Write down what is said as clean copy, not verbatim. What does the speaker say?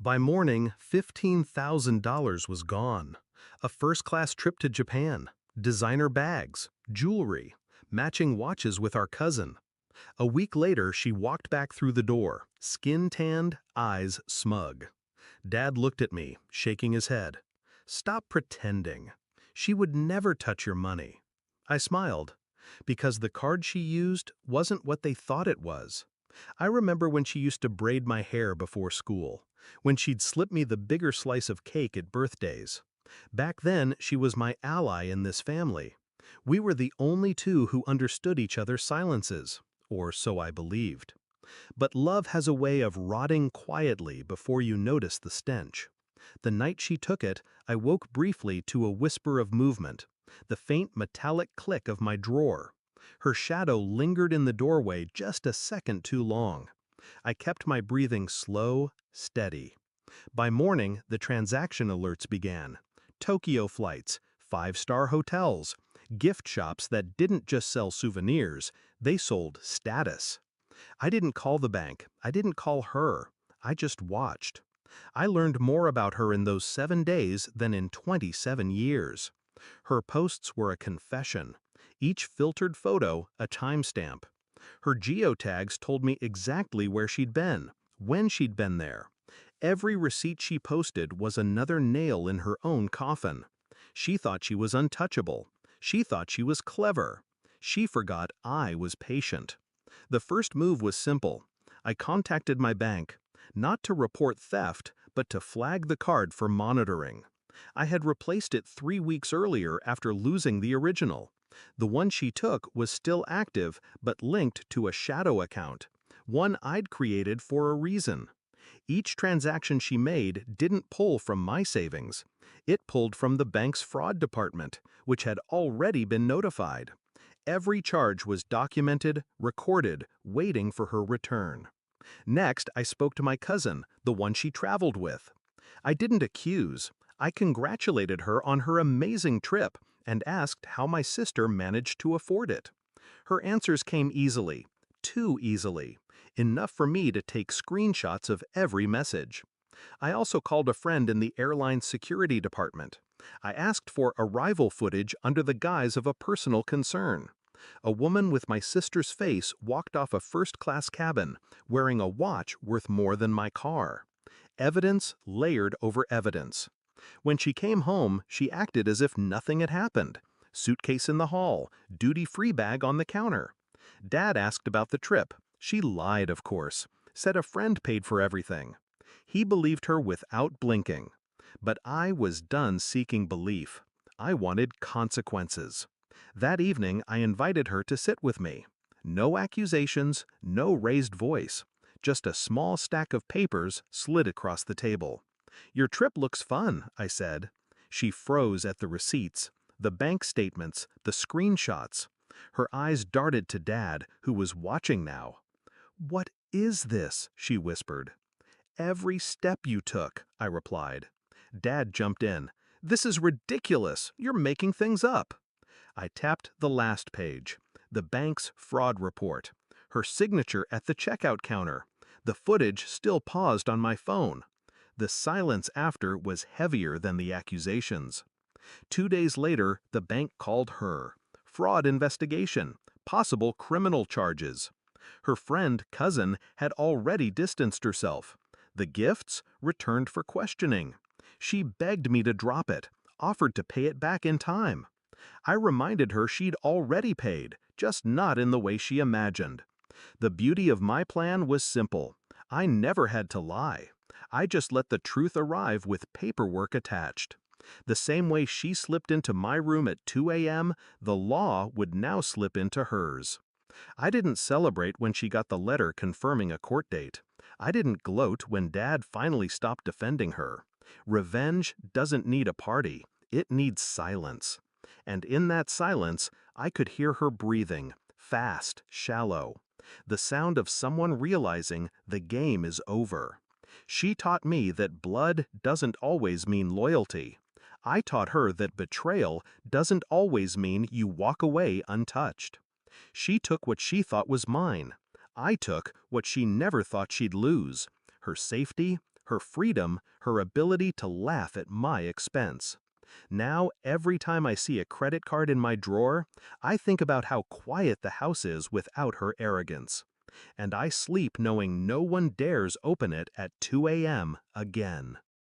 By morning, $15,000 was gone. A first-class trip to Japan, designer bags, jewelry, matching watches with our cousin. A week later, she walked back through the door, skin-tanned, eyes smug. Dad looked at me, shaking his head. "Stop pretending. She would never touch your money." I smiled, because the card she used wasn't what they thought it was. I remember when she used to braid my hair before school, when she'd slip me the bigger slice of cake at birthdays. Back then, she was my ally in this family. We were the only two who understood each other's silences, or so I believed. But love has a way of rotting quietly before you notice the stench. The night she took it, I woke briefly to a whisper of movement, the faint metallic click of my drawer. Her shadow lingered in the doorway just a second too long. I kept my breathing slow, steady. By morning, the transaction alerts began. Tokyo flights, five-star hotels, gift shops that didn't just sell souvenirs, they sold status. I didn't call the bank, I didn't call her, I just watched. I learned more about her in those 7 days than in 27 years. Her posts were a confession, each filtered photo a timestamp. Her geotags told me exactly where she'd been, when she'd been there. Every receipt she posted was another nail in her own coffin. She thought she was untouchable. She thought she was clever. She forgot I was patient. The first move was simple. I contacted my bank, not to report theft, but to flag the card for monitoring. I had replaced it 3 weeks earlier after losing the original. The one she took was still active, but linked to a shadow account, one I'd created for a reason. Each transaction she made didn't pull from my savings. It pulled from the bank's fraud department, which had already been notified. Every charge was documented, recorded, waiting for her return. Next, I spoke to my cousin, the one she traveled with. I didn't accuse. I congratulated her on her amazing trip and asked how my sister managed to afford it. Her answers came easily, too easily, enough for me to take screenshots of every message. I also called a friend in the airline security department. I asked for arrival footage under the guise of a personal concern. A woman with my sister's face walked off a first-class cabin, wearing a watch worth more than my car. Evidence layered over evidence. When she came home, she acted as if nothing had happened. Suitcase in the hall, duty-free bag on the counter. Dad asked about the trip. She lied, of course, said a friend paid for everything. He believed her without blinking. But I was done seeking belief. I wanted consequences. That evening, I invited her to sit with me. No accusations, no raised voice. Just a small stack of papers slid across the table. "Your trip looks fun," I said. She froze at the receipts, the bank statements, the screenshots. Her eyes darted to Dad, who was watching now. "What is this?" she whispered. "Every step you took," I replied. Dad jumped in. "This is ridiculous. You're making things up." I tapped the last page. The bank's fraud report. Her signature at the checkout counter. The footage still paused on my phone. The silence after was heavier than the accusations. 2 days later, the bank called her. Fraud investigation. Possible criminal charges. Her friend, cousin, had already distanced herself. The gifts returned for questioning. She begged me to drop it, offered to pay it back in time. I reminded her she'd already paid, just not in the way she imagined. The beauty of my plan was simple. I never had to lie. I just let the truth arrive with paperwork attached. The same way she slipped into my room at 2 a.m., the law would now slip into hers. I didn't celebrate when she got the letter confirming a court date. I didn't gloat when Dad finally stopped defending her. Revenge doesn't need a party. It needs silence. And in that silence, I could hear her breathing, fast, shallow. The sound of someone realizing the game is over. She taught me that blood doesn't always mean loyalty. I taught her that betrayal doesn't always mean you walk away untouched. She took what she thought was mine. I took what she never thought she'd lose: her safety, her freedom, her ability to laugh at my expense. Now, every time I see a credit card in my drawer, I think about how quiet the house is without her arrogance. And I sleep knowing no one dares open it at 2 a.m. again.